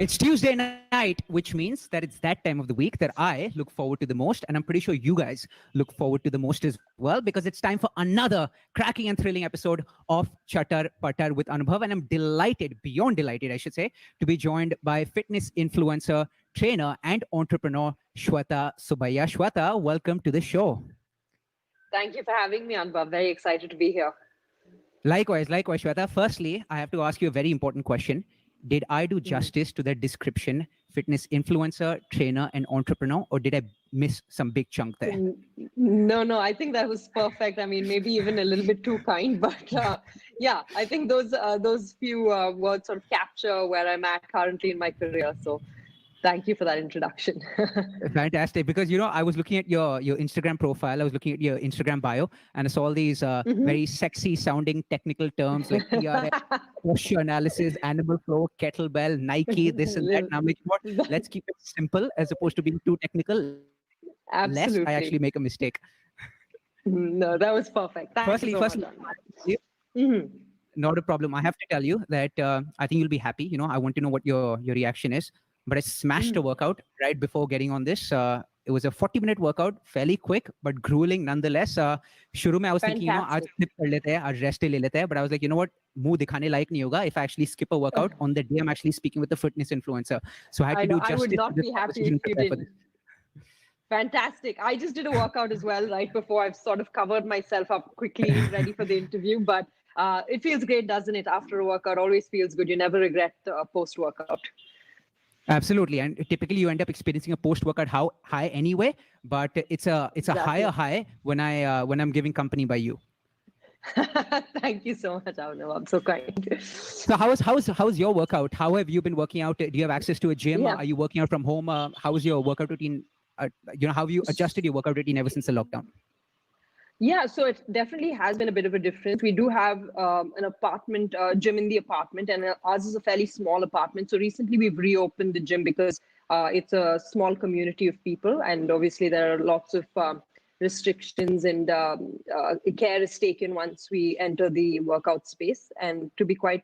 It's Tuesday night, which means that it's that time of the week that I look forward to the most. And I'm pretty sure you guys look forward to the most as well, because it's time for another cracking and thrilling episode of Chatar Patar with Anubhav. And I'm delighted, beyond delighted, I should say, to be joined by fitness influencer, trainer, and entrepreneur, Swetha Subbiah. Swetha, welcome to the show. Thank you for having me, Anubhav. Very excited to be here. Likewise, Swetha. Firstly, I have to ask you a very important question. Did I do justice to that description, fitness influencer, trainer, and entrepreneur, or did I miss some big chunk there? No, I think that was perfect. I mean, maybe even a little bit too kind, but yeah, I think those few words sort of capture where I'm at currently in my career. So thank you for that introduction. Fantastic. Because, I was looking at your Instagram profile. I was looking at your Instagram bio, and I saw all these very sexy sounding technical terms like PRS, posture analysis, animal flow, kettlebell, Nike, this and that. Now, let's keep it simple as opposed to being too technical. Lest I actually make a mistake. No, that was perfect. Firstly, not a problem. I have to tell you that I think you'll be happy. I want to know what your reaction is. But I smashed a workout right before getting on this. It was a 40-minute workout, fairly quick, but grueling nonetheless. Shuru mein I was thinking, aaj skip kar lete hai, aaj rest le lete hai. But I was like, you know what? Muh dikhane layak nahi hoga if I actually skip a workout on the day I'm actually speaking with a fitness influencer. So I had to do justice. I would not be happy if you didn't. Fantastic. I just did a workout as well right before. I've sort of covered myself up quickly, ready for the interview. But it feels great, doesn't it? After a workout, always feels good. You never regret post-workout. Absolutely, and typically you end up experiencing a post-workout high anyway, but it's a higher high when I'm giving company by you. Thank you so much, Arnav. I'm so kind. So how's your workout? How have you been working out? Do you have access to a gym? Yeah. Are you working out from home? How's your workout routine? How have you adjusted your workout routine ever since the lockdown? Yeah, so it definitely has been a bit of a difference. We do have an apartment gym in the apartment, and ours is a fairly small apartment. So recently we've reopened the gym because it's a small community of people, and obviously there are lots of restrictions and care is taken once we enter the workout space. And to be quite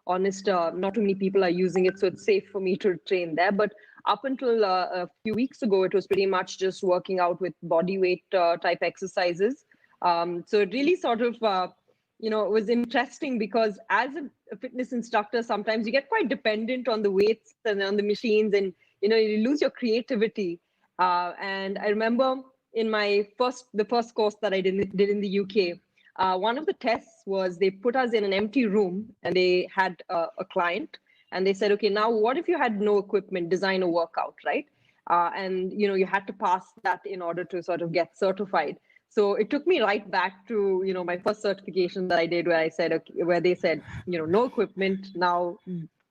honest, not too many people are using it, so it's safe for me to train there. But up until a few weeks ago, it was pretty much just working out with body weight type exercises. So it really sort of, was interesting because as a fitness instructor, sometimes you get quite dependent on the weights and on the machines, and, you lose your creativity. And I remember in the first course that I did in the UK, one of the tests was they put us in an empty room and they had a client and they said, okay, now what if you had no equipment, design a workout, right? And, you had to pass that in order to sort of get certified. So it took me right back to, my first certification that I did where they said, no equipment, now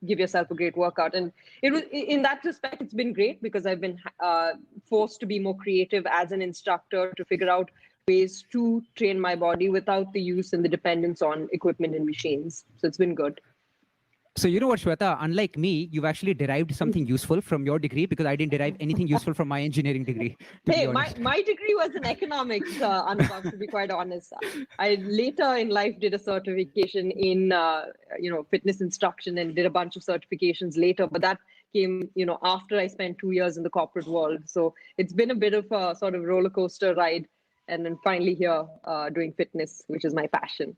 give yourself a great workout. And it was, in that respect, it's been great because I've been forced to be more creative as an instructor to figure out ways to train my body without the use and the dependence on equipment and machines. So it's been good. So you know what, Swetha, unlike me, you've actually derived something useful from your degree because I didn't derive anything useful from my engineering degree. Hey, my degree was in economics, Anubhav, to be quite honest. I later in life did a certification in, fitness instruction and did a bunch of certifications later, but that came, after I spent 2 years in the corporate world. So it's been a bit of a sort of roller coaster ride. And then finally here doing fitness, which is my passion.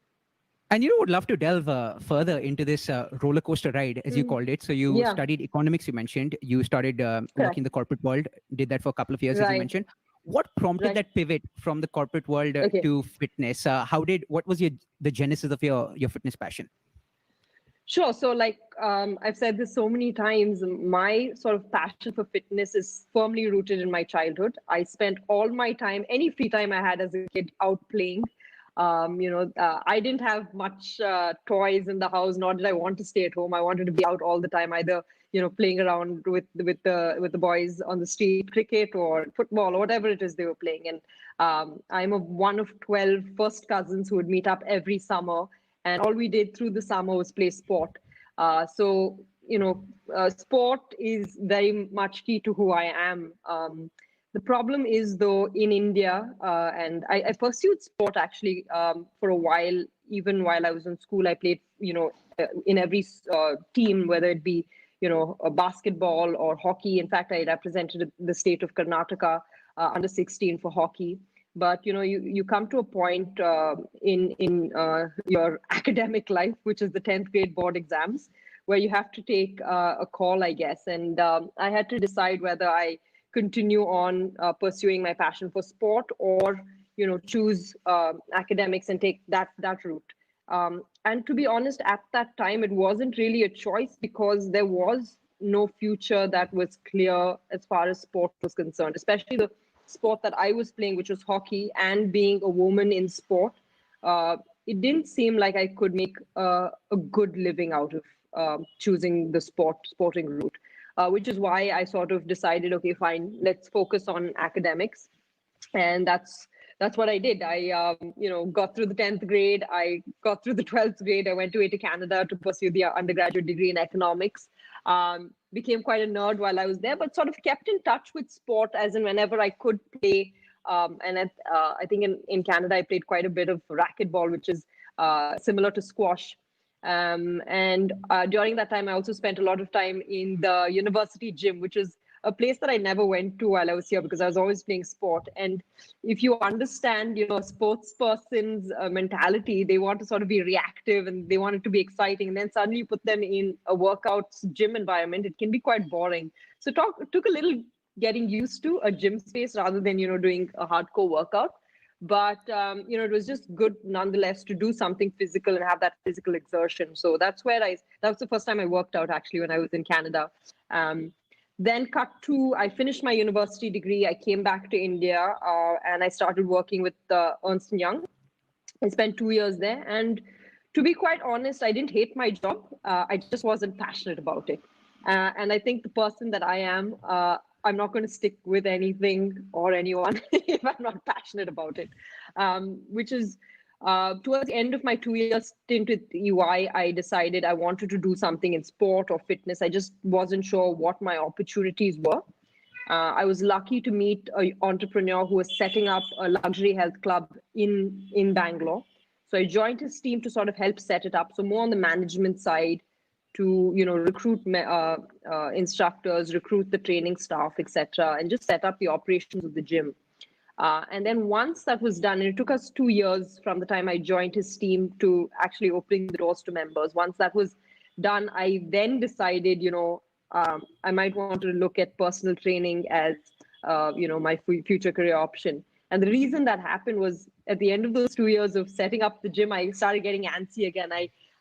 And would love to delve further into this roller coaster ride, as you called it. So you studied economics, you mentioned. You started working in the corporate world, did that for a couple of years, as you mentioned. What prompted that pivot from the corporate world to fitness? What was the genesis of your fitness passion? Sure. So like I've said this so many times, my sort of passion for fitness is firmly rooted in my childhood. I spent all my time, any free time I had as a kid, out playing. I didn't have much toys in the house, nor did I want to stay at home. I wanted to be out all the time, either, playing around with the boys on the street, cricket or football or whatever it is they were playing. And I'm one of 12 first cousins who would meet up every summer. And all we did through the summer was play sport. So sport is very much key to who I am. The problem is, though, in India, and I pursued sport actually for a while. Even while I was in school, I played, in every team, whether it be, basketball or hockey. In fact, I represented the state of Karnataka under 16 for hockey. But you come to a point in your academic life, which is the 10th grade board exams, where you have to take a call, I guess. And I had to decide whether I continue on pursuing my passion for sport, or choose academics and take that route. And to be honest, at that time, it wasn't really a choice, because there was no future that was clear as far as sport was concerned, especially the sport that I was playing, which was hockey, and being a woman in sport. It didn't seem like I could make a good living out of choosing the sporting route, which is why I sort of decided, okay, fine, let's focus on academics. And that's what I did. I got through the 10th grade. I got through the 12th grade. I went away to Canada to pursue the undergraduate degree in economics. Became quite a nerd while I was there, but sort of kept in touch with sport, as in whenever I could play. I think in Canada, I played quite a bit of racquetball, which is similar to squash. And during that time, I also spent a lot of time in the university gym, which is a place that I never went to while I was here, because I was always playing sport. And if you understand, a sports person's mentality, they want to sort of be reactive and they want it to be exciting. And then suddenly you put them in a workout gym environment, it can be quite boring. So it took a little getting used to a gym space rather than, doing a hardcore workout. But, it was just good nonetheless to do something physical and have that physical exertion. So that was the first time I worked out, actually, when I was in Canada. Then I finished my university degree. I came back to India and I started working with Ernst & Young. I spent 2 years there. And to be quite honest, I didn't hate my job. I just wasn't passionate about it. And I think the person that I am, I'm not going to stick with anything or anyone if I'm not passionate about it, which is towards the end of my 2-year stint with EY, I decided I wanted to do something in sport or fitness. I just wasn't sure what my opportunities were. I was lucky to meet an entrepreneur who was setting up a luxury health club in Bangalore. So I joined his team to sort of help set it up. So more on the management side, to recruit instructors, recruit the training staff, etc., and just set up the operations of the gym. And then once that was done, and it took us 2 years from the time I joined his team to actually opening the doors to members. Once that was done, I then decided, I might want to look at personal training as, my future career option. And the reason that happened was at the end of those 2 years of setting up the gym, I started getting antsy again.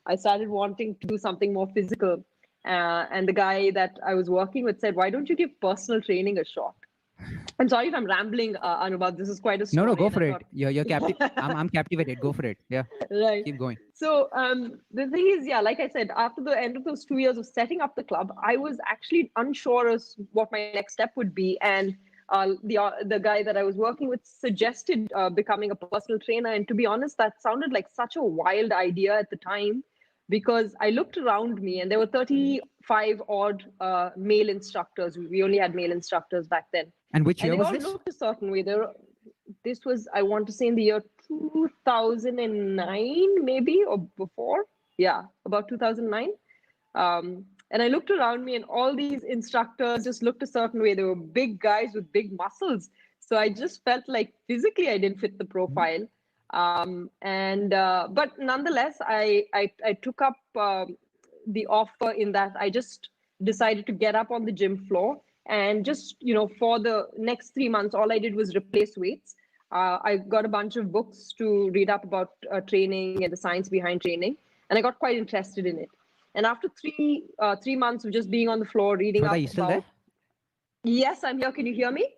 I started wanting to do something more physical. And the guy that I was working with said, why don't you give personal training a shot? I'm sorry if I'm rambling, Anubhav. This is quite a story. No, go for it. You're captive. I'm captivated. Go for it. Yeah. Right. Keep going. So the thing is, like I said, after the end of those 2 years of setting up the club, I was actually unsure as what my next step would be. And the guy that I was working with suggested becoming a personal trainer. And to be honest, that sounded like such a wild idea at the time, because I looked around me and there were 35 odd male instructors. We only had male instructors back then. And which year was this? this? They all looked a certain way. This was, I want to say, in the year 2009, maybe, or before. Yeah, about 2009. And I looked around me and all these instructors just looked a certain way. They were big guys with big muscles. So I just felt like physically I didn't fit the profile. But nonetheless, I took up the offer, in that I just decided to get up on the gym floor. And just, for the next 3 months, all I did was replace weights. I got a bunch of books to read up about training and the science behind training. And I got quite interested in it. And after three months of just being on the floor, reading Swetha, up are you still there? Yes, I'm here. Can you hear me?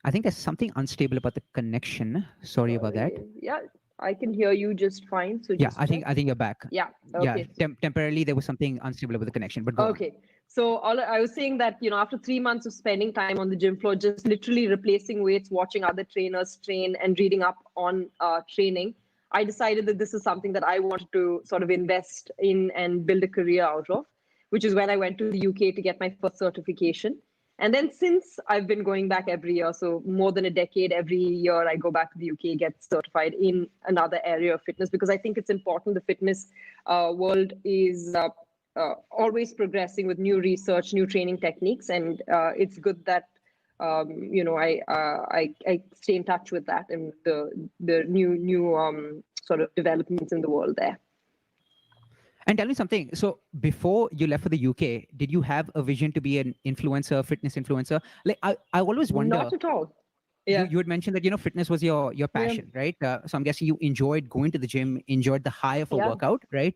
I think there's something unstable about the connection. Sorry about that. Yeah, I can hear you just fine. So yeah, I think you're back. Yeah. Okay. Yeah. Temporarily there was something unstable with the connection, but go okay. on. So I was saying that, after 3 months of spending time on the gym floor, just literally replacing weights, watching other trainers train and reading up on training, I decided that this is something that I wanted to sort of invest in and build a career out of, which is when I went to the UK to get my first certification. And then since I've been going back every year, so more than a decade, every year I go back to the UK, get certified in another area of fitness, because I think it's important. The fitness world is always progressing with new research, new training techniques, and it's good that I stay in touch with that and the new sort of developments in the world there. And tell me something. So before you left for the UK, did you have a vision to be an influencer, fitness influencer? Like I always wonder. Not at all. Yeah. You had mentioned that fitness was your passion, right? So I'm guessing you enjoyed going to the gym, enjoyed the high of a workout, right?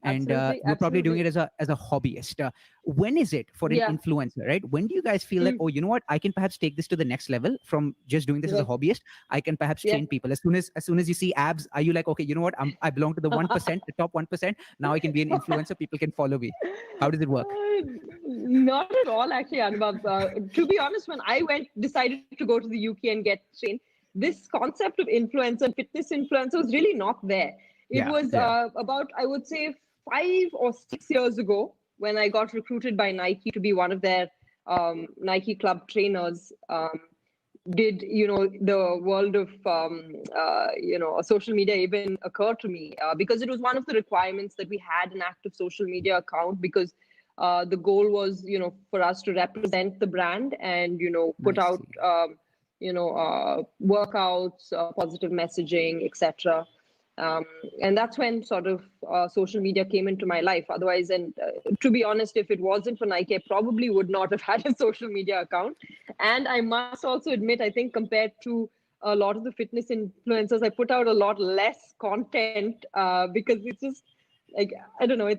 And you're probably doing it as a hobbyist. When is it for an influencer, right? When do you guys feel like, oh, you know what, I can perhaps take this to the next level from just doing this as a hobbyist? I can perhaps train people. As soon as you see abs, are you like, okay, you know what, I belong to the 1%, the top 1%. Now I can be an influencer. People can follow me. How does it work? Not at all, actually, Anubhav. To be honest, when I decided to go to the UK and get trained, this concept of influencer and fitness influencer was really not there. It was about, I would say, 5 or 6 years ago when I got recruited by Nike to be one of their Nike club trainers. Did the world of social media even occur to me? Because it was one of the requirements that we had an active social media account, because the goal was for us to represent the brand and put out workouts, positive messaging, etc. And that's when sort of social media came into my life. Otherwise, and to be honest, if it wasn't for Nike, I probably would not have had a social media account. And I must also admit, I think compared to a lot of the fitness influencers, I put out a lot less content because it's just like, I don't know,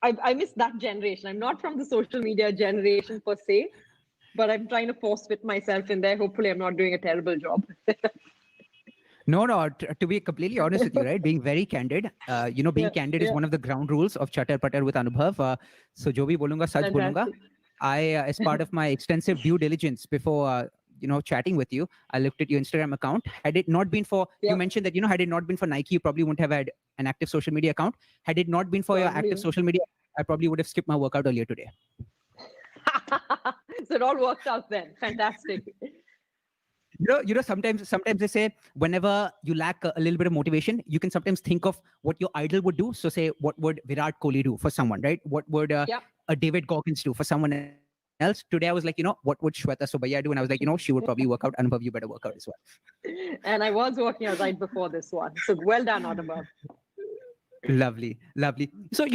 I miss that generation. I'm not from the social media generation per se, but I'm trying to force fit myself in there. Hopefully I'm not doing a terrible job. No, to be completely honest with you, right? Being very candid, being candid is one of the ground rules of Chatter Patter with Anubhav. So jo bhi bolunga, sach bolunga. As part of my extensive due diligence before, chatting with you, I looked at your Instagram account. Had it not been for, you mentioned that, had it not been for Nike, you probably wouldn't have had an active social media account. Had it not been for your active social media, I probably would have skipped my workout earlier today. So it all worked out then. Fantastic. Sometimes they say whenever you lack a little bit of motivation, you can sometimes think of what your idol would do. So say, what would Virat Kohli do for someone, right? What would a David Goggins do for someone else? Today I was like, what would Swetha Subbiah do? And I was like, she would probably work out. Anubhav, you better work out as well. And I was working out right before this one. So well done, Anubhav. Lovely. So,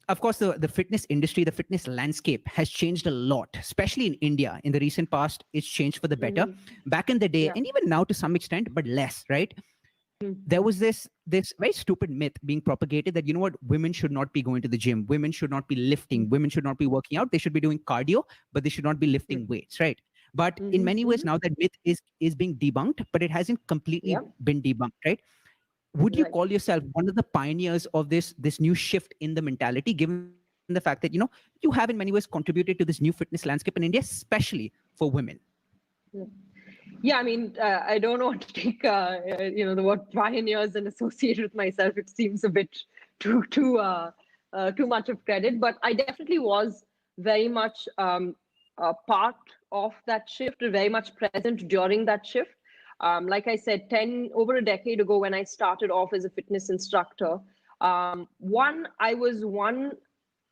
of course, the fitness industry, the fitness landscape has changed a lot, especially in India. In the recent past, it's changed for the better. Back in the day, and even now to some extent, but less, right? There was this very stupid myth being propagated that, women should not be going to the gym. Women should not be lifting. Women should not be working out. They should be doing cardio, but they should not be lifting weights, right? But in many ways now that myth is being debunked, but it hasn't completely been debunked, right? Would you call yourself one of the pioneers of this new shift in the mentality, given the fact that, you have in many ways contributed to this new fitness landscape in India, especially for women? Yeah, I mean, I don't want to take, the word pioneers and associate with myself. It seems a bit too much of credit, but I definitely was very much a part of that shift, very much present during that shift. Like I said, over a decade ago, when I started off as a fitness instructor, I was one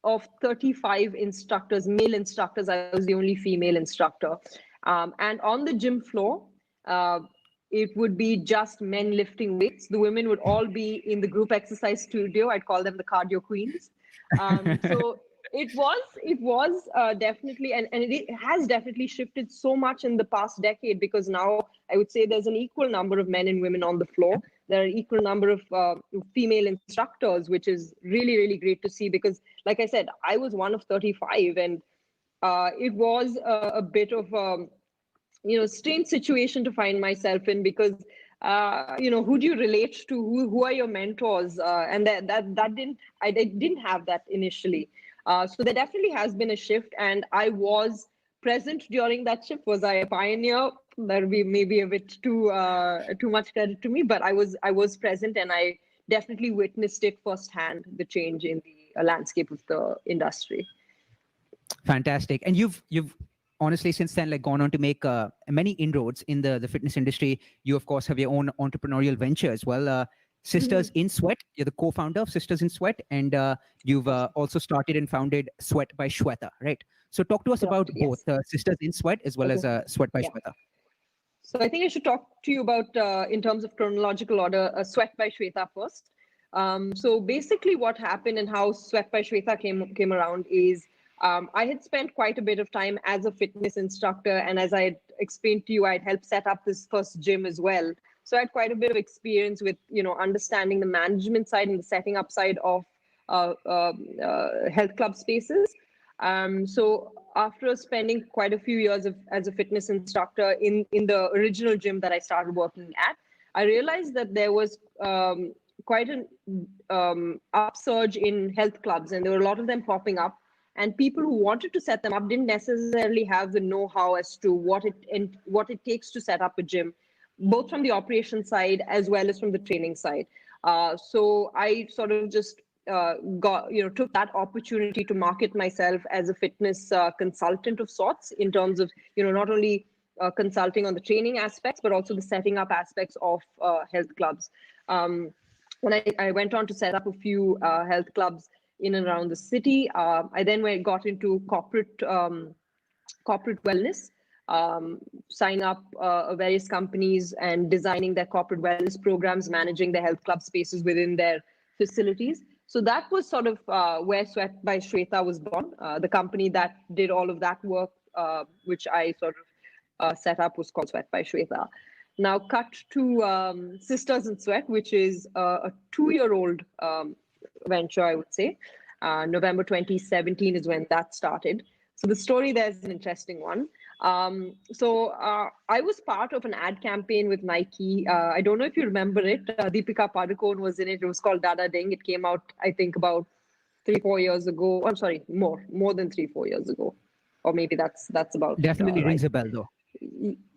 of 35 instructors, male instructors. I was the only female instructor. And on the gym floor, it would be just men lifting weights. The women would all be in the group exercise studio. I'd call them the cardio queens. So it was definitely, and it has definitely shifted so much in the past decade, because now I would say there's an equal number of men and women on the floor. There are an equal number of female instructors, which is really, really great to see, because like I said, I was one of 35, and it was a bit of a strange situation to find myself in, because who do you relate to? Who are your mentors? And I didn't have that initially. So there definitely has been a shift, and I was present during that shift. Was I a pioneer? That would be maybe a bit too much credit to me, but I was present, and I definitely witnessed it firsthand, the change in the landscape of the industry. Fantastic. And you've honestly since then gone on to make many inroads in the fitness industry. You of course have your own entrepreneurial venture as well. Sisters in Sweat. You're the co-founder of Sisters in Sweat, and you've also started and founded Sweat by Swetha, right? So talk to us about both Sisters in Sweat as well as Sweat by Swetha. So I think I should talk to you about, in terms of chronological order, Sweat by Swetha first. So basically what happened and how Sweat by Swetha came around is, I had spent quite a bit of time as a fitness instructor, and as I had explained to you, I'd helped set up this first gym as well. So I had quite a bit of experience with, understanding the management side and the setting up side of health club spaces. So after spending quite a few years as a fitness instructor in the original gym that I started working at, I realized that there was quite an upsurge in health clubs, and there were a lot of them popping up. And people who wanted to set them up didn't necessarily have the know-how as to what it takes to set up a gym, both from the operation side as well as from the training side. So I sort of just took that opportunity to market myself as a fitness consultant of sorts, in terms of, not only consulting on the training aspects, but also the setting up aspects of health clubs. When I went on to set up a few health clubs in and around the city, I then got into corporate wellness, signing up various companies and designing their corporate wellness programs, managing the health club spaces within their facilities. So that was sort of where Sweat by Swetha was born. The company that did all of that work, which I sort of set up, was called Sweat by Swetha. Now cut to Sisters in Sweat, which is a 2-year-old venture, I would say. November 2017 is when that started. So the story there is an interesting one. So I was part of an ad campaign with Nike. I don't know if you remember it. Deepika Padukone was in it. It was called Dada Ding. It came out, I think, about 3-4 years ago. I'm sorry, more than 3-4 years ago, or maybe that's about. Definitely rings a bell, though.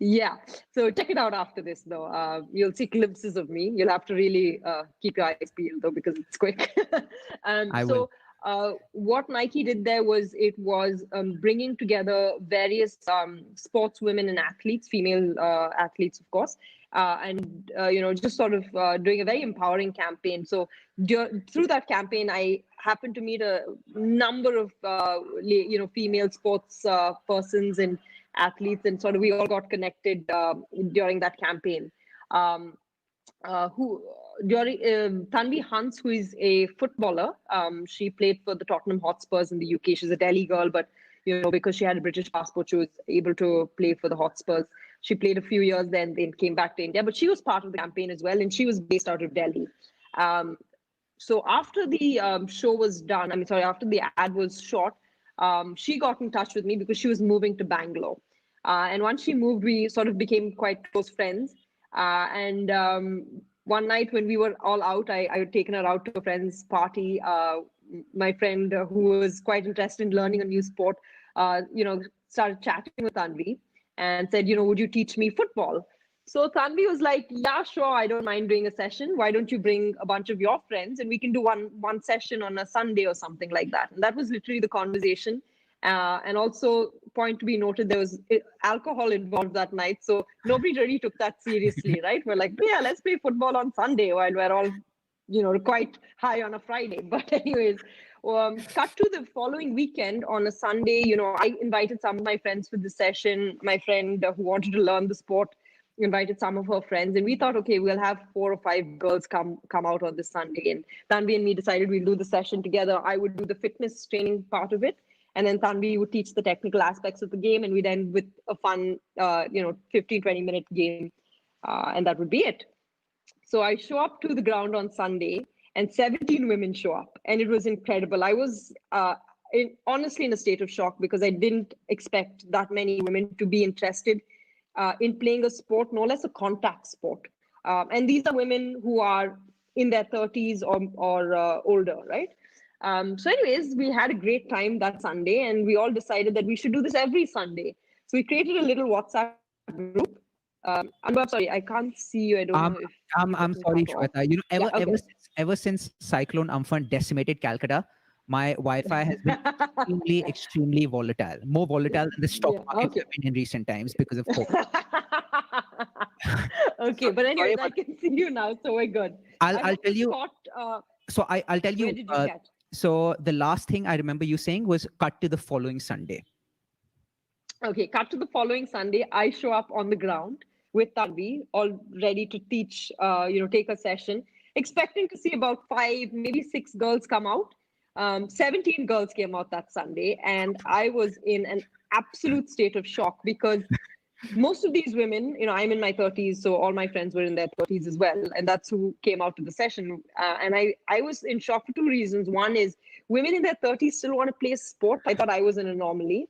Yeah. So check it out after this, though. You'll see glimpses of me. You'll have to really keep your eyes peeled, though, because it's quick. I will. What Nike did there was, it was bringing together various sportswomen and athletes, female athletes, of course, and just sort of doing a very empowering campaign. So through that campaign, I happened to meet a number of female sports persons and athletes, and sort of we all got connected during that campaign. Tanvi Hans, who is a footballer, she played for the Tottenham Hotspurs in the UK. She's a Delhi girl, but because she had a British passport, she was able to play for the Hotspurs. She played a few years, then came back to India, but she was part of the campaign as well, and she was based out of Delhi. So after the show was done, after the ad was shot, she got in touch with me because she was moving to Bangalore. And once she moved, we sort of became quite close friends. And one night when we were all out, I had taken her out to a friend's party. My friend, who was quite interested in learning a new sport, started chatting with Tanvi and said, would you teach me football? So Tanvi was like, yeah, sure, I don't mind doing a session. Why don't you bring a bunch of your friends and we can do one session on a Sunday or something like that. And that was literally the conversation. And also, point to be noted, there was alcohol involved that night. So nobody really took that seriously, right? We're like, yeah, let's play football on Sunday while we're all, quite high on a Friday. But anyways, cut to the following weekend on a Sunday, I invited some of my friends for the session. My friend who wanted to learn the sport invited some of her friends, and we thought, okay, we'll have 4 or 5 girls come out on this Sunday. And Tanvi and me decided we'll do the session together. I would do the fitness training part of it, and then Tanvi would teach the technical aspects of the game, and we'd end with a fun 15-20-minute game, and that would be it. So I show up to the ground on Sunday, and 17 women show up, and it was incredible. I was honestly in a state of shock, because I didn't expect that many women to be interested in playing a sport, no less a contact sport. And these are women who are in their 30s or older, right? So anyways, we had a great time that Sunday, and we all decided that we should do this every Sunday. So we created a little WhatsApp group. I'm sorry, I can't see you. I don't know if I'm sorry, Swetha. Ever since Cyclone Amphan decimated Calcutta, my Wi-Fi has been extremely volatile, more volatile than the stock market have been in recent times because of COVID. Okay, but Sorry anyways, I about. can see you now, so we're good. I I'll hope tell you you. caught. So I'll tell Where you. did you catch? So the last thing I remember you saying was cut to the following Sunday. Okay, cut to the following Sunday. I show up on the ground with Tanvi, all ready to teach, take a session, expecting to see about five, maybe six girls come out. 17 girls came out that Sunday, and I was in an absolute state of shock because most of these women, I'm in my 30s, so all my friends were in their 30s as well, and that's who came out to the session. And I was in shock for two reasons. One is women in their 30s still want to play sport. I thought I was an anomaly.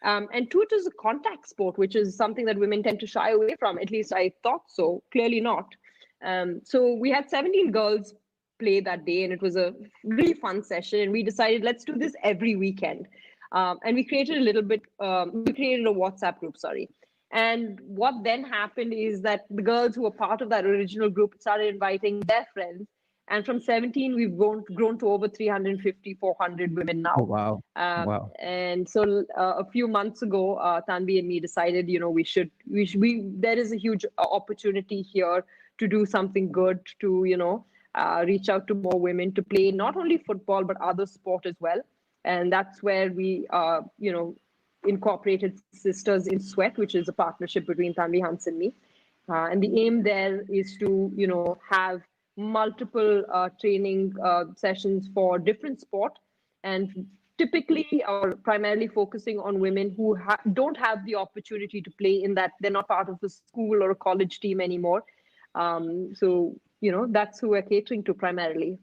And two, it is a contact sport, which is something that women tend to shy away from. At least I thought so. Clearly not. So we had 17 girls play that day, and it was a really fun session. And we decided let's do this every weekend. And we created we created a WhatsApp group. Sorry. And what then happened is that the girls who were part of that original group started inviting their friends. And from 17, we've grown to over 350, 400 women Oh now. wow. Wow. And so a few months ago, Tanvi and me decided, there is a huge opportunity here to do something good, to, reach out to more women to play not only football, but other sport as well. And that's where we, incorporated Sisters in Sweat, which is a partnership between Tanvi Hans and me. And the aim there is to, have multiple training sessions for different sport, and typically or primarily focusing on women who don't have the opportunity to play, in that they're not part of a school or a college team anymore. So, that's who we're catering to primarily.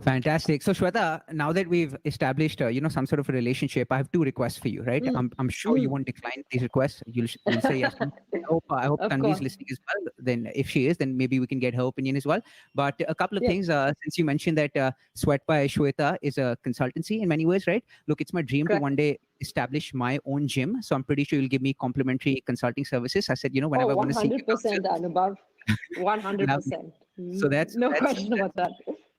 Fantastic. So Swetha, now that we've established, some sort of a relationship, I have two requests for you, right? I'm sure you won't decline these requests. You'll say yes. I hope Of Tanvi is course. listening as well. Then if she is, then maybe we can get her opinion as well. But a couple of Yeah. things, since you mentioned that Sweat by Swetha is a consultancy in many ways, right? Look, it's my dream to Correct. one day establish my own gym. So I'm pretty sure you'll give me complimentary consulting services. I said, whenever I want to see your counsel. 100% and above. Lovely. 100%. So No question about that.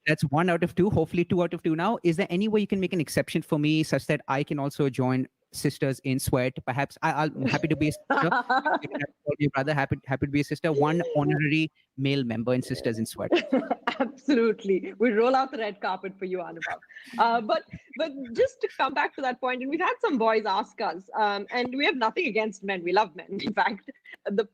that's one out of two, hopefully two out of two now. Is there any way you can make an exception for me such that I can also join Sisters in Sweat? Perhaps I'm happy to be a sister. You can have to call me brother. Happy to be a sister. One honorary male member in Sisters in Sweat. Absolutely. We roll out the red carpet for you, Anubhav. But just to come back to that point, and we've had some boys ask us, and we have nothing against men. We love men. In fact, the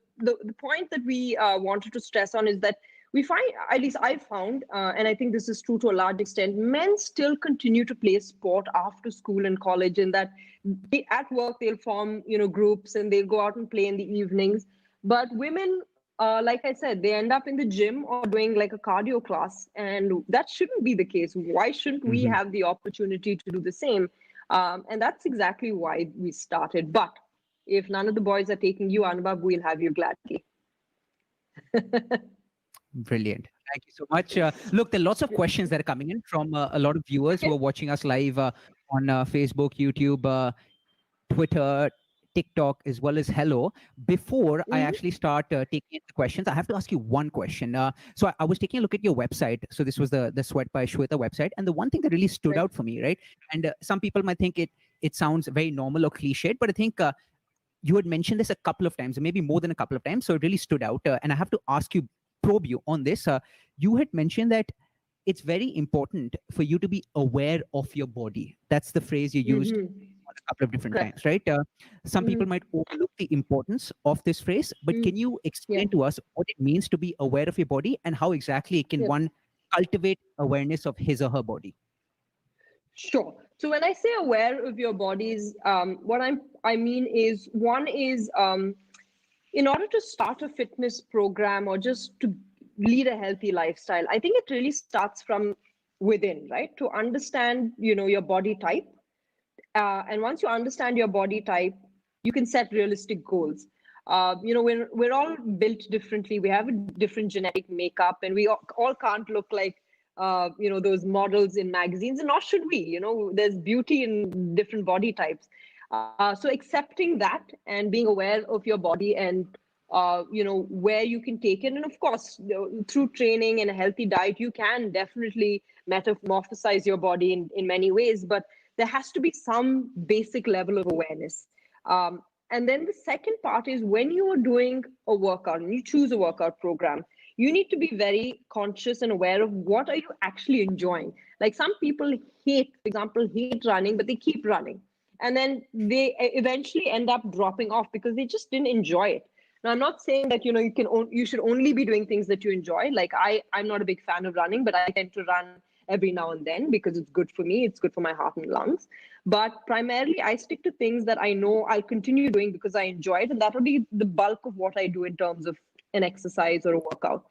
point that we wanted to stress on is that we find, at least I found, and I think this is true to a large extent, men still continue to play sport after school and college, in that at work they'll form, groups, and they'll go out and play in the evenings. But women, like I said, they end up in the gym or doing like a cardio class, and that shouldn't be the case. Why shouldn't we Mhm. have the opportunity to do the same? And that's exactly why we started. But if none of the boys are taking you, Anubhav, we'll have you gladly. Brilliant. Thank you so much. Look, there are lots of questions that are coming in from a lot of viewers who are watching us live on Facebook, YouTube, Twitter, TikTok, as well as Hello. Before I actually start taking the questions, I have to ask you one question. So I was taking a look at your website. So this was the Sweat by Swetha website, and the one thing that really stood Right. out for me, right? And some people might think it sounds very normal or cliched, but I think you had mentioned this a couple of times, maybe more than a couple of times. So it really stood out. And I have to ask you, probe you on this. You had mentioned that it's very important for you to be aware of your body. That's the phrase you used a couple of different Correct. times, right? Some people might overlook the importance of this phrase, but can you explain to us what it means to be aware of your body and how exactly can Yep. one cultivate awareness of his or her body? Sure. So when I say aware of your bodies, what I mean is, one is, in order to start a fitness program or just to lead a healthy lifestyle, I think it really starts from within, right? To understand, your body type. And once you understand your body type, you can set realistic goals. We're all built differently. We have a different genetic makeup, and we all can't look like those models in magazines, and nor should we. There's beauty in different body types. So accepting that and being aware of your body, and where you can take it, and of course, through training and a healthy diet, you can definitely metamorphosize your body in many ways, but there has to be some basic level of awareness. And then the second part is when you are doing a workout and you choose a workout program, you need to be very conscious and aware of what are you actually enjoying. Like some people hate, for example, hate running, but they keep running. And then they eventually end up dropping off because they just didn't enjoy it. Now, I'm not saying that you should only be doing things that you enjoy. Like I'm not a big fan of running, but I tend to run every now and then because it's good for me. It's good for my heart and lungs. But primarily, I stick to things that I know I'll continue doing because I enjoy it, and that will be the bulk of what I do in terms of an exercise or a workout,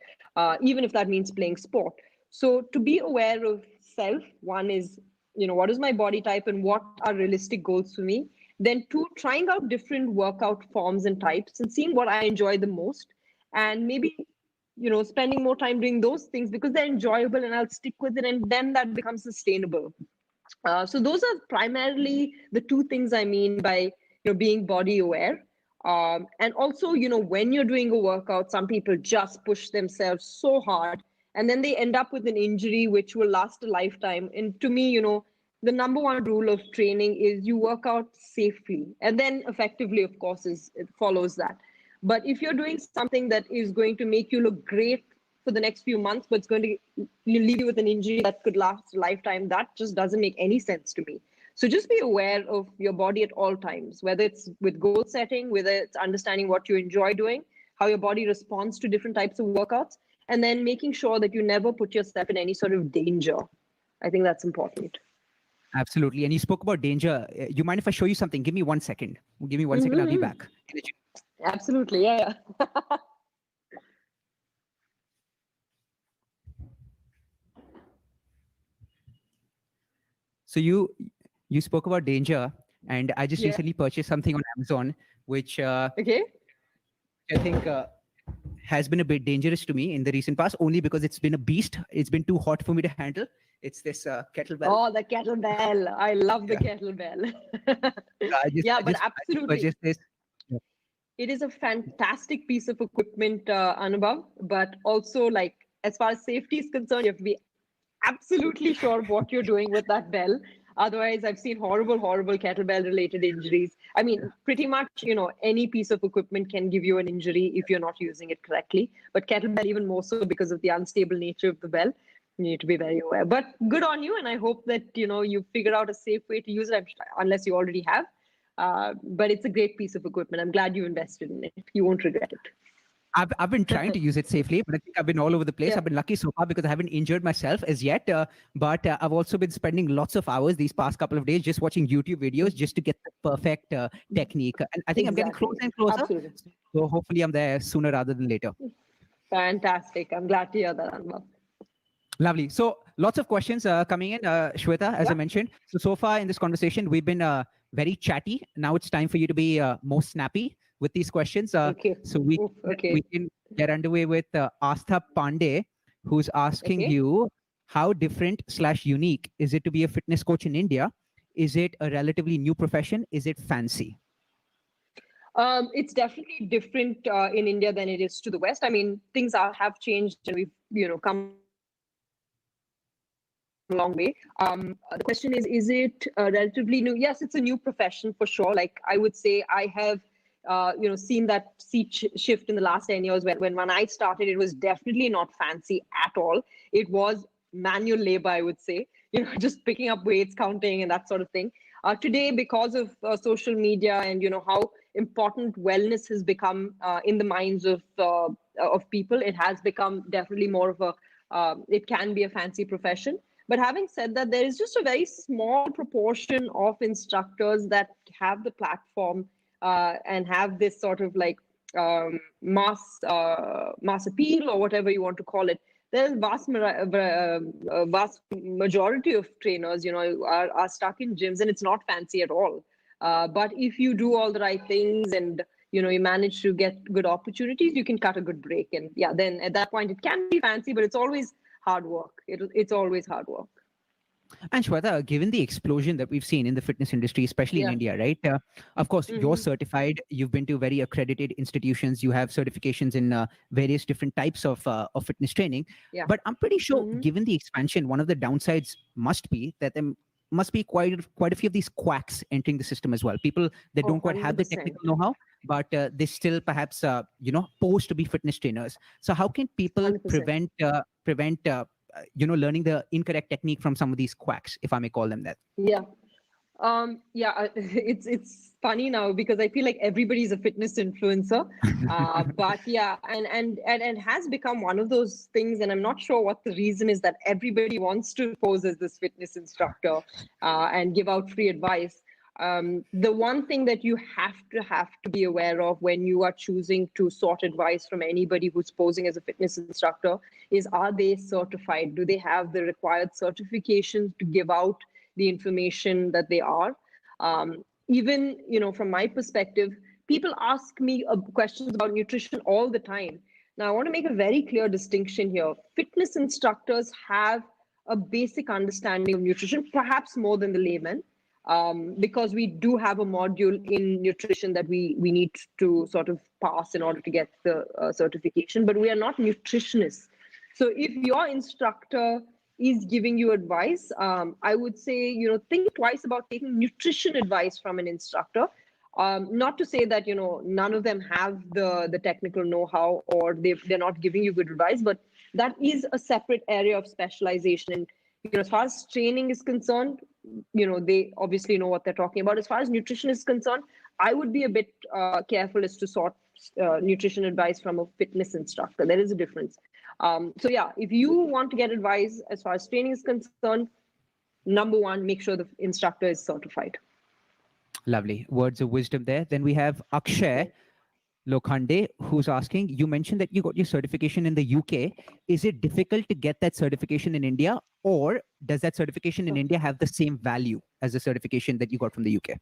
even if that means playing sport. So to be aware of self, one is, what is my body type and what are realistic goals for me. Then two, trying out different workout forms and types and seeing what I enjoy the most, and maybe spending more time doing those things because they're enjoyable and I'll stick with it, and then that becomes sustainable. So those are primarily the two things I mean by being body aware. And also, when you're doing a workout, some people just push themselves so hard and then they end up with an injury which will last a lifetime. And to me, the number one rule of training is you work out safely, and then effectively, of course, it follows that. But if you're doing something that is going to make you look great for the next few months, but it's going to leave you with an injury that could last a lifetime, that just doesn't make any sense to me. So just be aware of your body at all times, whether it's with goal setting, whether it's understanding what you enjoy doing, how your body responds to different types of workouts, and then making sure that you never put yourself in any sort of danger. I think that's important. Absolutely. And you spoke about danger. You mind if I show you something? Give me 1 second. Give me 1 second. I'll be back. Absolutely. Yeah. So you spoke about danger, and I just recently purchased something on Amazon, which okay. I think has been a bit dangerous to me in the recent past, only because it's been a beast. It's been too hot for me to handle. It's this kettlebell. Oh, the kettlebell. I love the kettlebell. But absolutely. This. It is a fantastic piece of equipment, Anubhav, but also, like, as far as safety is concerned, you have to be absolutely sure what you're doing with that bell. Otherwise, I've seen horrible kettlebell related injuries. I mean, pretty much, any piece of equipment can give you an injury if you're not using it correctly. But kettlebell, even more so because of the unstable nature of the bell, you need to be very aware. But good on you. And I hope that, you figure out a safe way to use it, unless you already have. But it's a great piece of equipment. I'm glad you invested in it. You won't regret it. I've been trying to use it safely, but I think I've been all over the place. I've been lucky so far because I haven't injured myself as yet. But I've also been spending lots of hours these past couple of days just watching YouTube videos just to get the perfect technique. And I think I'm getting closer and closer. Absolutely. So hopefully I'm there sooner rather than later. Fantastic. I'm glad to hear that, Anubhav. Lovely. So lots of questions coming in, Swetha, as I mentioned. So far in this conversation, we've been very chatty. Now it's time for you to be more snappy with these questions. Okay. So we can get underway with Astha Pandey, who's asking you, how different / unique is it to be a fitness coach in India? Is it a relatively new profession? Is it fancy? It's definitely different in India than it is to the West. I mean, things have changed and we've come a long way. The question is it relatively new? Yes, it's a new profession for sure. Like I would say I have seen that shift in the last 10 years when I started, it was definitely not fancy at all. It was manual labor, I would say, just picking up weights, counting and that sort of thing. Today, because of social media and, how important wellness has become in the minds of people, it has become definitely more of it can be a fancy profession. But having said that, there is just a very small proportion of instructors that have the platform and have this sort of like mass appeal or whatever you want to call it. There's vast majority of trainers, are stuck in gyms, and it's not fancy at all. But if you do all the right things and you manage to get good opportunities, you can cut a good break. And then at that point, it can be fancy, but it's always hard work. It's always hard work. And Swetha, given the explosion that we've seen in the fitness industry, especially in India, right? Of course, you're certified. You've been to very accredited institutions. You have certifications in various different types of fitness training. But I'm pretty sure, given the expansion, one of the downsides must be that must be quite a few of these quacks entering the system as well. People that don't quite have the 100%. technical know-how, but they still perhaps pose to be fitness trainers. So how can people 100%. prevent learning the incorrect technique from some of these quacks, if I may call them that? Yeah. It's funny now because I feel like everybody's a fitness influencer. But yeah, and has become one of those things, and I'm not sure what the reason is, that everybody wants to pose as this fitness instructor and give out free advice. The one thing that you have to be aware of when you are choosing to sought advice from anybody who's posing as a fitness instructor is, are they certified? Do they have the required certifications to give out the information that they are? Even, from my perspective, people ask me questions about nutrition all the time. Now, I want to make a very clear distinction here. Fitness instructors have a basic understanding of nutrition, perhaps more than the layman, because we do have a module in nutrition that we need to sort of pass in order to get the certification, but we are not nutritionists. So if your instructor is giving you advice, I would say, think twice about taking nutrition advice from an instructor. Not to say that, none of them have the technical know-how or they're not giving you good advice, but that is a separate area of specialization. And, as far as training is concerned, they obviously know what they're talking about. As far as nutrition is concerned, I would be a bit careful as to sort nutrition advice from a fitness instructor. There is a difference. So yeah, if you want to get advice as far as training is concerned, number one, make sure the instructor is certified. Lovely words of wisdom there. Then we have Akshay Lokhande, who's asking, you mentioned that you got your certification in the UK. Is it difficult to get that certification in India, or does that certification in India have the same value as the certification that you got from the UK?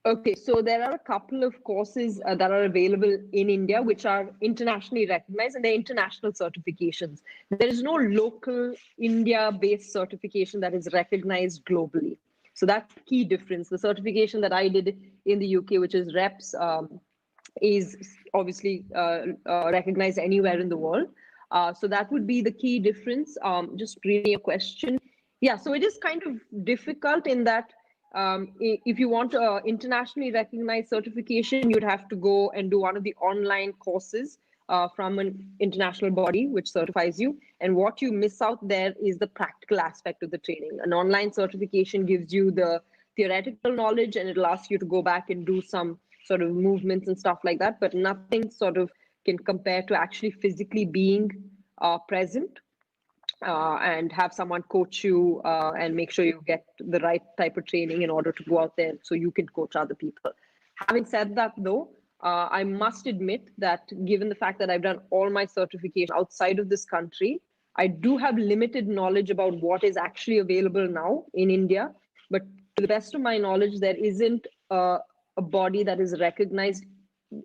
Okay, so there are a couple of courses that are available in India, which are internationally recognized, and they're international certifications. There is no local India-based certification that is recognized globally. So that's the key difference. The certification that I did in the UK, which is REPS, is obviously recognized anywhere in the world. So that would be the key difference. Just reading a question. Yeah, so it is kind of difficult in that if you want internationally recognized certification, you'd have to go and do one of the online courses from an international body which certifies you. And what you miss out there is the practical aspect of the training. An online certification gives you the theoretical knowledge, and it'll ask you to go back and do some sort of movements and stuff like that, but nothing sort of can compare to actually physically being present and have someone coach you and make sure you get the right type of training in order to go out there so you can coach other people. Having said that, though, I must admit that given the fact that I've done all my certification outside of this country, I do have limited knowledge about what is actually available now in India. But to the best of my knowledge, there isn't a body that is recognized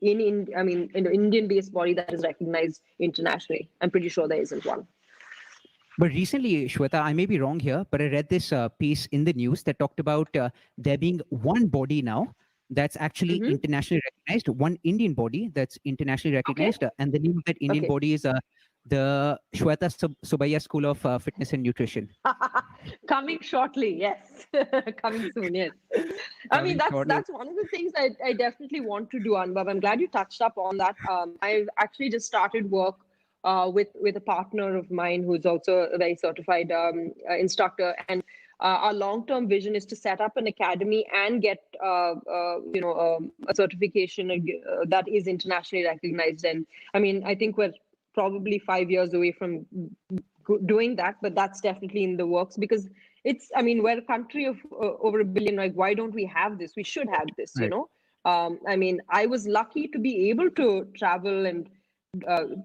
in an Indian-based body that is recognized internationally. I'm pretty sure there isn't one. But recently, Swetha, I may be wrong here, but I read this piece in the news that talked about there being one body now that's actually internationally recognized, one Indian body that's internationally recognized, and the name of that Indian body is the Swetha Subbiah School of Fitness and Nutrition. Coming shortly, yes. Coming soon, yes. I mean, that's one of the things I definitely want to do, Anubhav. I'm glad you touched up on that. I've actually just started work with a partner of mine who's also a very certified instructor, and our long-term vision is to set up an academy and get a certification that is internationally recognized. And I mean, I think we're probably 5 years away from doing that, but that's definitely in the works, because we're a country of over 1 billion. Like, why don't we have this? We should have this, right. I was lucky to be able to travel and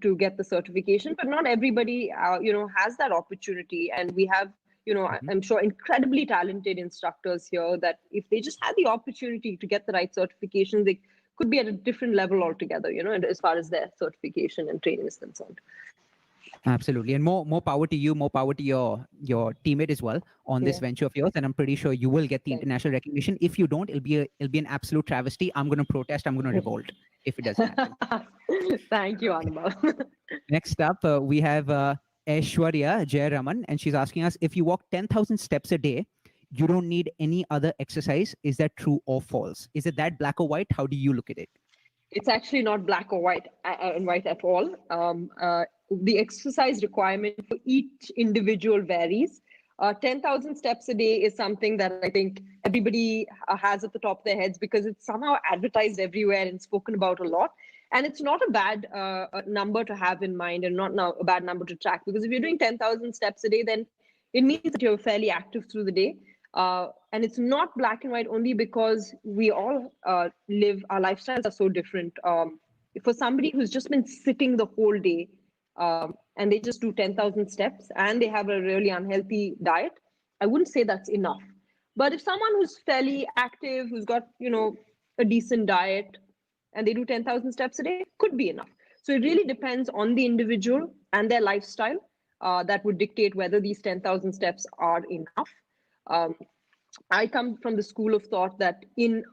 to get the certification, but not everybody has that opportunity. And we have I'm sure incredibly talented instructors here that if they just had the opportunity to get the right certification, they could be at a different level altogether, as far as their certification and training is concerned. Absolutely. And more power to you, more power to your teammate as well on this venture of yours. And I'm pretty sure you will get the international recognition. If you don't, it'll be an absolute travesty. I'm going to protest. I'm going to revolt if it doesn't happen. Thank you, Anubhav. Next up, we have Aishwarya Jayaraman, and she's asking us, if you walk 10,000 steps a day, you don't need any other exercise. Is that true or false? Is it that black or white? How do you look at it? It's actually not black or white and white at all. The exercise requirement for each individual varies. 10,000 steps a day is something that I think everybody has at the top of their heads because it's somehow advertised everywhere and spoken about a lot. And it's not a bad number to have in mind and not now a bad number to track, because if you're doing 10,000 steps a day, then it means that you're fairly active through the day. And it's not black and white only because we all live, our lifestyles are so different. For somebody who's just been sitting the whole day and they just do 10,000 steps and they have a really unhealthy diet, I wouldn't say that's enough. But if someone who's fairly active, who's got, a decent diet, and they do 10,000 steps a day, could be enough. So it really depends on the individual and their lifestyle that would dictate whether these 10,000 steps are enough. I come from the school of thought that in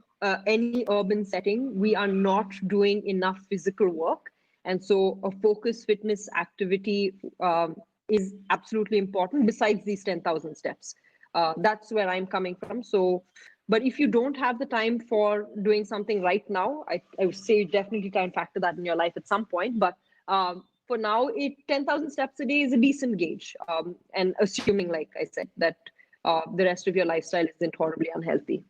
any urban setting, we are not doing enough physical work. And so a focused fitness activity is absolutely important besides these 10,000 steps. That's where I'm coming from. So, but if you don't have the time for doing something right now, I would say definitely try and factor that in your life at some point. But for now, 10,000 steps a day is a decent gauge. And assuming, like I said, that the rest of your lifestyle isn't horribly unhealthy.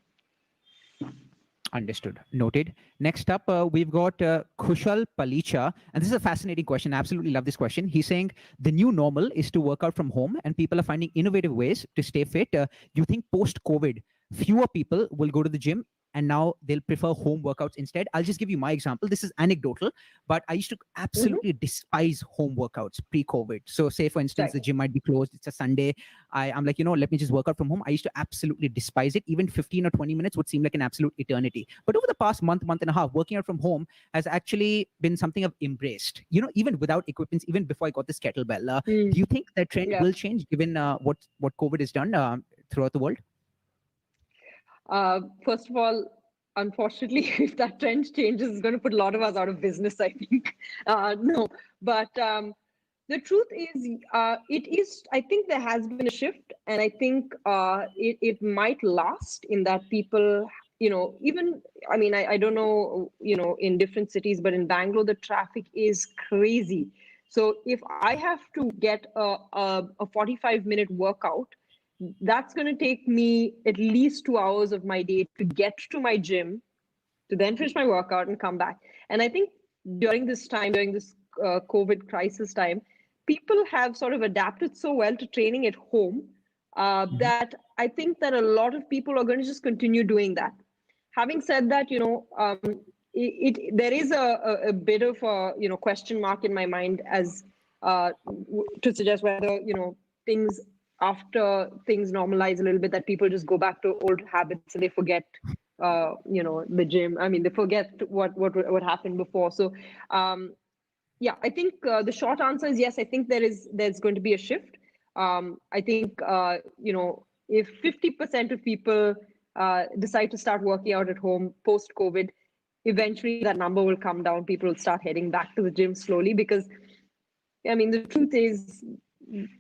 Understood. Noted. Next up, we've got Kushal Palicha. And this is a fascinating question. I absolutely love this question. He's saying the new normal is to work out from home and people are finding innovative ways to stay fit. You think post-COVID, fewer people will go to the gym and now they'll prefer home workouts instead? I'll just give you my example. This is anecdotal, but I used to absolutely despise home workouts pre-COVID. So say, for instance, the gym might be closed. It's a Sunday. I'm like, let me just work out from home. I used to absolutely despise it. Even 15 or 20 minutes would seem like an absolute eternity. But over the past month and a half, working out from home has actually been something I've embraced, even without equipment, even before I got this kettlebell. Do you think that trend will change given what COVID has done throughout the world? First of all, unfortunately, if that trend changes, it's going to put a lot of us out of business, I think. No, but the truth is, I think there has been a shift, and I think it might last in that people, I don't know, in different cities, but in Bangalore, the traffic is crazy. So if I have to get a 45-minute workout, that's going to take me at least 2 hours of my day to get to my gym, to then finish my workout and come back. And I think during this COVID crisis time, people have sort of adapted so well to training at home that I think that a lot of people are going to just continue doing that. Having said that, there is a bit of a question mark in my mind as to suggest whether after things normalize a little bit, that people just go back to old habits and they forget, the gym. I mean, they forget what happened before. So, I think the short answer is yes. I think there's going to be a shift. I think if 50% of people decide to start working out at home post-COVID, eventually that number will come down. People will start heading back to the gym slowly because, the truth is,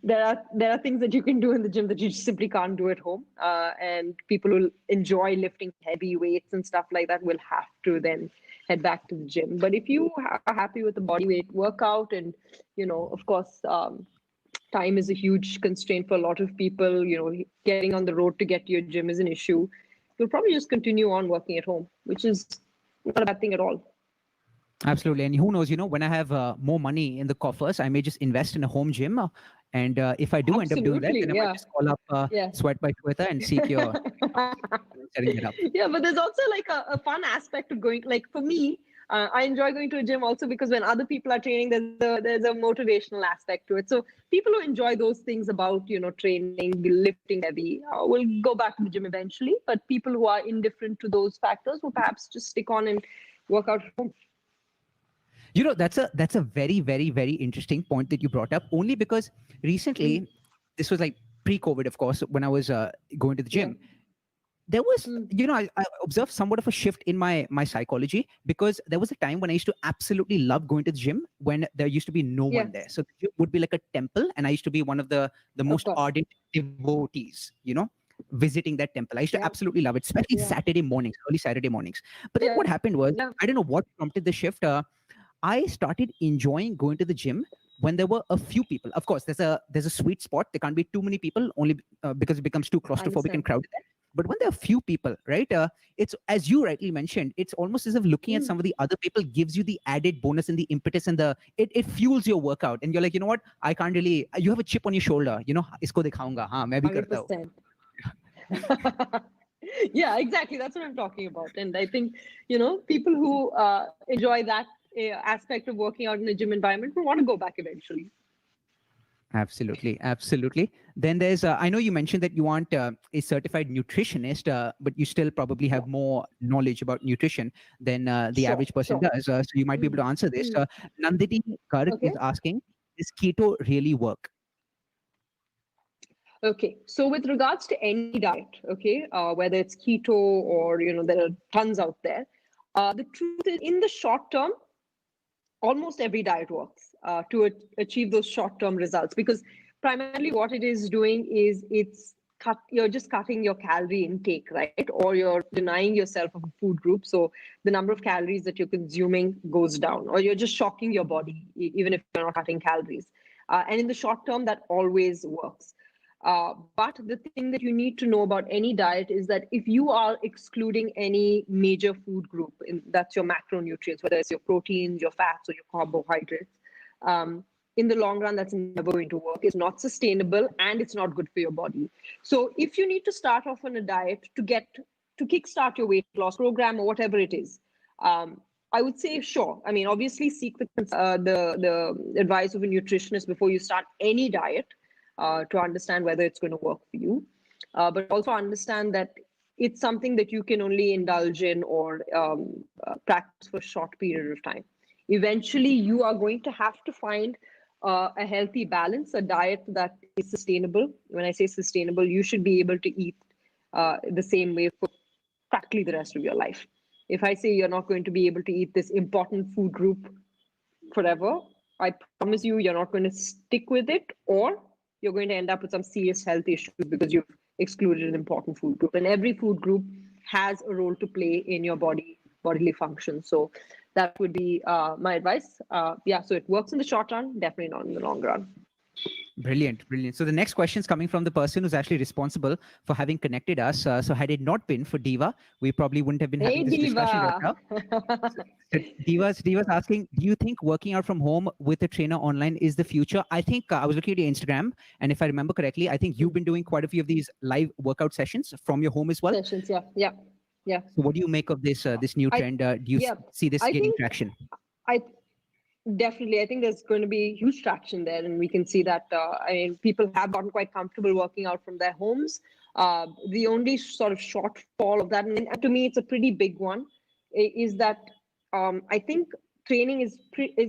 there are things that you can do in the gym that you simply can't do at home, and people who enjoy lifting heavy weights and stuff like that will have to then head back to the gym. But if you are happy with the body weight workout, and of course time is a huge constraint for a lot of people, getting on the road to get to your gym is an issue, you'll probably just continue on working at home, which is not a bad thing at all. Absolutely. And who knows, when I have more money in the coffers, I may just invest in a home gym. And if I do end up doing that, then I might just call up Swetha by Swetha and seek your setting it up. Yeah, but there's also like a fun aspect of going, like for me, I enjoy going to a gym also because when other people are training, there's a motivational aspect to it. So people who enjoy those things about, training, lifting heavy, will go back to the gym eventually. But people who are indifferent to those factors will perhaps just stick on and work out at home. That's a very, very, very interesting point that you brought up, only because recently, this was like pre-COVID, of course, when I was going to the gym. There was, I observed somewhat of a shift in my psychology, because there was a time when I used to absolutely love going to the gym when there used to be no one there. So the gym would be like a temple, and I used to be one of the most ardent devotees, visiting that temple. I used to absolutely love it, especially Saturday mornings, early Saturday mornings. But then what happened was, I don't know what prompted the shift. I started enjoying going to the gym when there were a few people. Of course, there's a sweet spot. There can't be too many people, only because it becomes too claustrophobic and crowded. But when there are few people, right? It's, as you rightly mentioned, it's almost as if looking at some of the other people gives you the added bonus and the impetus and it fuels your workout. And you're like, you know what? I can't really. You have a chip on your shoulder. You know, isko dikhaunga. Haan, main bhi karta hu. 100%. Yeah, exactly. That's what I'm talking about. And I think, people who enjoy that aspect of working out in a gym environment will want to go back eventually. Absolutely. Absolutely. Then there's, I know you mentioned that you want a certified nutritionist, but you still probably have more knowledge about nutrition than the average person does. So you might be able to answer this. Nandini Garg is asking, does keto really work? Okay, so with regards to any diet, whether it's keto or, there are tons out there. The truth is, in the short term, almost every diet works to achieve those short-term results, because primarily what it is doing is you're just cutting your calorie intake, right? Or you're denying yourself of a food group. So the number of calories that you're consuming goes down, or you're just shocking your body, even if you're not cutting calories. And in the short term, that always works. But the thing that you need to know about any diet is that if you are excluding any major food group, that's your macronutrients, whether it's your proteins, your fats, or your carbohydrates, in the long run, that's never going to work. It's not sustainable and it's not good for your body. So if you need to start off on a diet to kickstart your weight loss program or whatever it is, I would say, sure. I mean, obviously seek the advice of a nutritionist before you start any diet. To understand whether it's going to work for you, but also understand that it's something that you can only indulge in or practice for a short period of time. Eventually, you are going to have to find a healthy balance, a diet that is sustainable. When I say sustainable, you should be able to eat the same way for practically the rest of your life. If I say you're not going to be able to eat this important food group forever, I promise you're not going to stick with it, or you're going to end up with some serious health issues because you've excluded an important food group. And every food group has a role to play in your bodily function. So that would be my advice. So it works in the short run, definitely not in the long run. Brilliant. So the next question is coming from the person who's actually responsible for having connected us. So had it not been for Diva, we probably wouldn't have been having this discussion right now. So Diva's asking, do you think working out from home with a trainer online is the future? I think I was looking at your Instagram, and if I remember correctly, I think you've been doing quite a few of these live workout sessions from your home as well. Sessions, yeah. So what do you make of this new trend? Do you see this gaining traction? Definitely, I think there's going to be huge traction there, and we can see that. People have gotten quite comfortable working out from their homes. The only sort of shortfall of that, and to me, it's a pretty big one, is that I think training is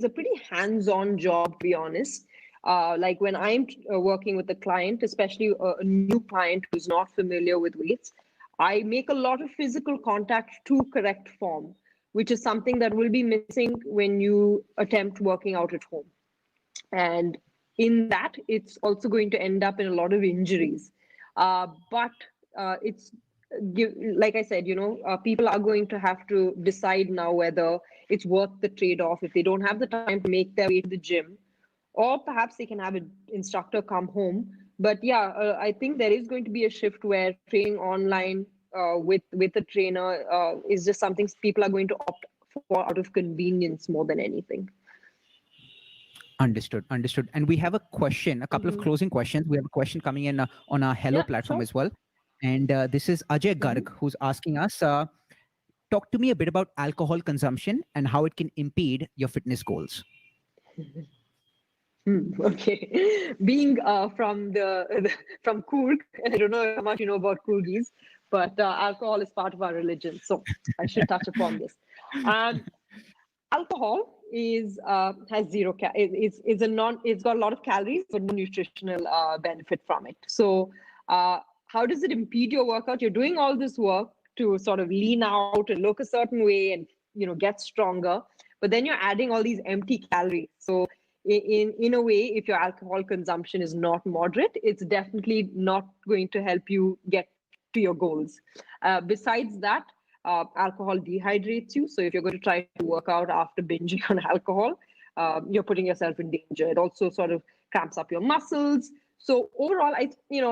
a pretty hands-on job, to be honest. Like when I'm working with a client, especially a new client who's not familiar with weights, I make a lot of physical contact to correct form, which is something that will be missing when you attempt working out at home. And in that, it's also going to end up in a lot of injuries. But it's, like I said, people are going to have to decide now whether it's worth the trade-off if they don't have the time to make their way to the gym, or perhaps they can have an instructor come home. But I think there is going to be a shift where training online with a trainer is just something people are going to opt for out of convenience more than anything. Understood. And we have a question, a couple of closing questions. We have a question coming in on our Hello platform as well. And this is Ajay Garg, who's asking us, talk to me a bit about alcohol consumption and how it can impede your fitness goals. Okay, being from Coorg, I don't know how much you know about Coorgis, but alcohol is part of our religion, so I should touch upon this. Alcohol has zero it's got a lot of calories, but no nutritional benefit from it. So how does it impede your workout? You're doing all this work to sort of lean out and look a certain way and get stronger, but then you're adding all these empty calories. So in a way, if your alcohol consumption is not moderate, it's definitely not going to help you get to your goals. Besides that, alcohol dehydrates you. So if you're going to try to work out after binging on alcohol, you're putting yourself in danger. It also sort of cramps up your muscles. So overall,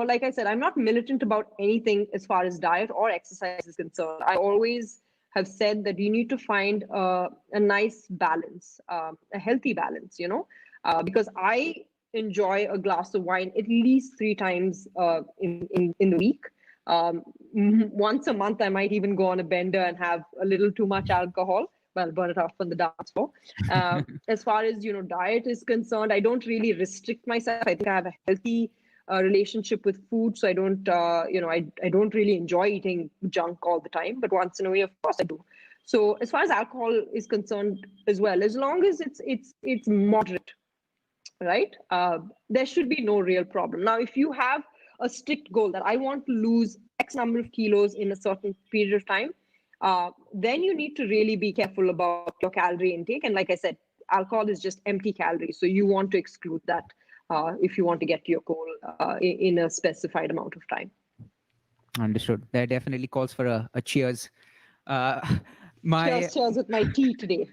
like I said, I'm not militant about anything as far as diet or exercise is concerned. I always have said that you need to find a nice balance, a healthy balance, because I enjoy a glass of wine at least 3 times in the week. Once a month, I might even go on a bender and have a little too much alcohol. Well, burn it off on the dance floor. As far as diet is concerned, I don't really restrict myself. I think I have a healthy relationship with food, so I don't, I don't really enjoy eating junk all the time. But once in a way, of course, I do. So as far as alcohol is concerned as well, as long as it's moderate, right? There should be no real problem. Now, if you have a strict goal that I want to lose X number of kilos in a certain period of time, then you need to really be careful about your calorie intake. And like I said, alcohol is just empty calories. So you want to exclude that if you want to get to your goal in a specified amount of time. Understood. That definitely calls for a cheers. Cheers with my tea today.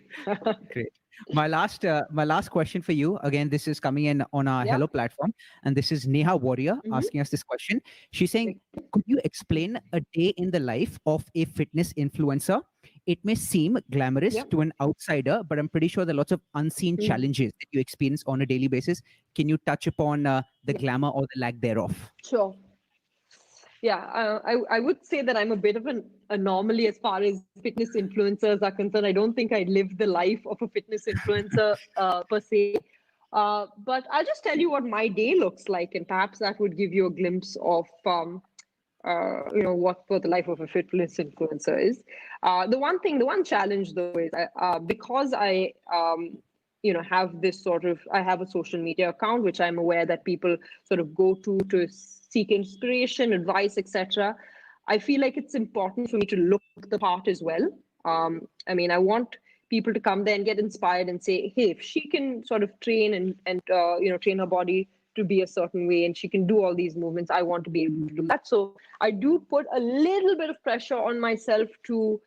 Great. My last question for you. Again, this is coming in on our Hello platform, and this is Neha Warrior asking us this question. She's saying, could you explain a day in the life of a fitness influencer? It may seem glamorous to an outsider, but I'm pretty sure there are lots of unseen challenges that you experience on a daily basis. Can you touch upon the glamour or the lack thereof? Sure. Yeah, I would say that I'm a bit of an anomaly as far as fitness influencers are concerned. I don't think I live the life of a fitness influencer per se. But I'll just tell you what my day looks like, and perhaps that would give you a glimpse of what the life of a fitness influencer is. The one challenge though is because I have this I have a social media account which I'm aware that people sort of go to seek inspiration, advice, etc. I feel like it's important for me to look the part as well. I want people to come there and get inspired and say, hey, if she can sort of train and train her body to be a certain way and she can do all these movements, I want to be able to do that. So I do put a little bit of pressure on myself to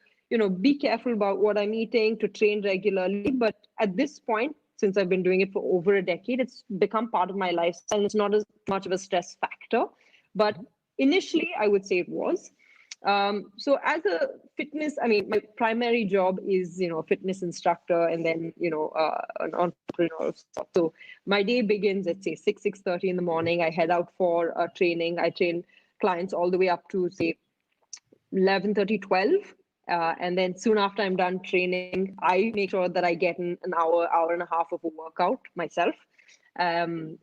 be careful about what I'm eating, to train regularly. But at this point, since I've been doing it for over a decade, it's become part of my lifestyle, and it's not as much of a stress factor. But initially, I would say it was. So as a fitness, my primary job is, a fitness instructor, and then, an entrepreneur of sorts. So my day begins at, say, 6:30 in the morning. I head out for training. I train clients all the way up to, say, 11:30, 12. And then soon after I'm done training, I make sure that I get an hour and a half of a workout myself. Then,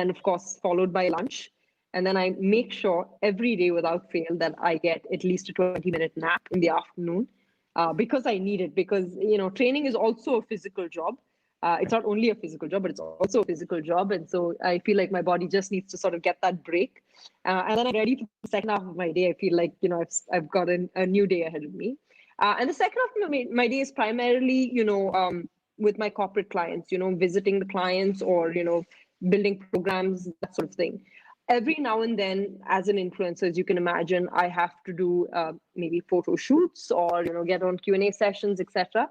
of course, followed by lunch. And then I make sure every day without fail that I get at least a 20-minute nap in the afternoon because I need it. Because, training is also a physical job. It's not only a physical job, but it's also a physical job. And so I feel like my body just needs to sort of get that break. And then I'm ready for the second half of my day. I feel like, I've got a new day ahead of me. And the second half of my day is primarily, with my corporate clients, visiting the clients or, building programs, that sort of thing. Every now and then, as an influencer, as you can imagine, I have to do maybe photo shoots or, get on Q&A sessions, etc.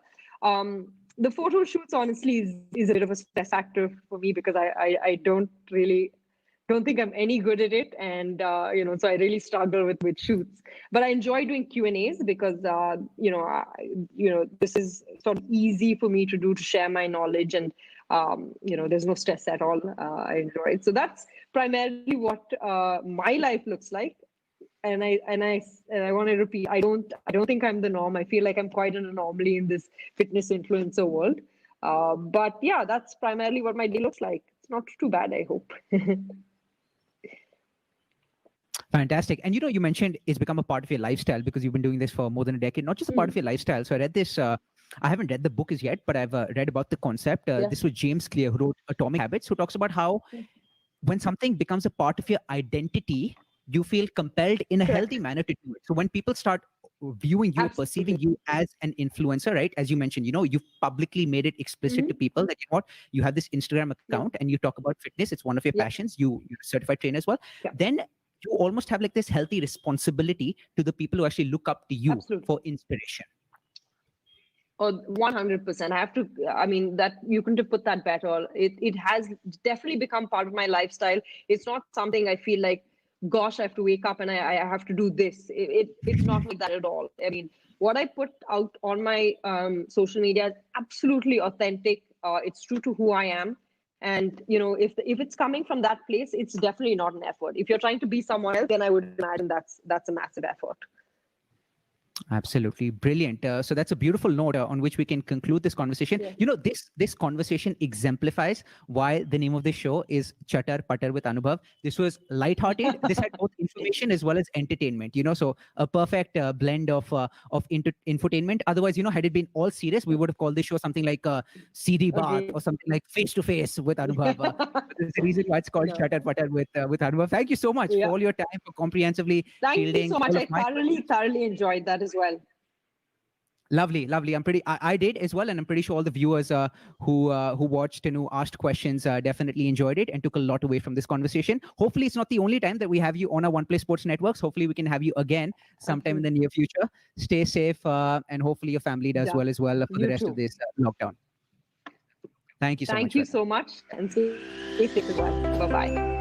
The photo shoots, honestly, is a bit of a stress factor for me because I don't think I'm any good at it. And, so I really struggle with shoots. But I enjoy doing Q&As because, this is sort of easy for me to do, to share my knowledge. And, there's no stress at all. I enjoy it. So that's primarily what my life looks like. And I want to repeat, I don't think I'm the norm. I feel like I'm quite an anomaly in this fitness influencer world. But yeah, that's primarily what my day looks like. It's not too bad, I hope. Fantastic. And you mentioned it's become a part of your lifestyle because you've been doing this for more than a decade, not just a part of your lifestyle. So I read this, I haven't read the book as yet, but I've read about the concept. This was James Clear, who wrote Atomic Habits, who talks about how when something becomes a part of your identity, you feel compelled in a healthy manner to do it. So when people start viewing you, perceiving you as an influencer, right? As you mentioned, you've publicly made it explicit to people that you have this Instagram account and you talk about fitness. It's one of your passions. You're a certified trainer as well. Then you almost have like this healthy responsibility to the people who actually look up to you Absolutely. for inspiration. Oh, 100%. I have to, I mean, that you couldn't have put that better. It has definitely become part of my lifestyle. It's not something I feel like, gosh, I have to wake up and I have to do this. It's not like that at all. I mean, what I put out on my social media is absolutely authentic. It's true to who I am. And, you know, if it's coming from that place, it's definitely not an effort. If you're trying to be someone else, then I would imagine that's a massive effort. Absolutely brilliant. So that's a beautiful note on which we can conclude this conversation. Yeah. You know, this conversation exemplifies why the name of the show is Chatter Putter with Anubhav. This was lighthearted. This had both information as well as entertainment. You know, so a perfect blend of infotainment. Otherwise, you know, had it been all serious, we would have called this show something like CD Bath or something like Face to Face with Anubhav. There's a reason why it's called Chatter Putter with Anubhav. Thank you so much for all your time, for comprehensively Thank shielding you so much. all I of my thoroughly enjoyed that as well. Lovely. I did as well, and I'm pretty sure all the viewers who watched and who asked questions definitely enjoyed it and took a lot away from this conversation. Hopefully, it's not the only time that we have you on our One Play Sports networks. Hopefully, we can have you again sometime in the near future. Stay safe, and hopefully your family does well as well for the rest of this lockdown. Thank you so much. Thank you so much, and stay safe as well. Bye bye.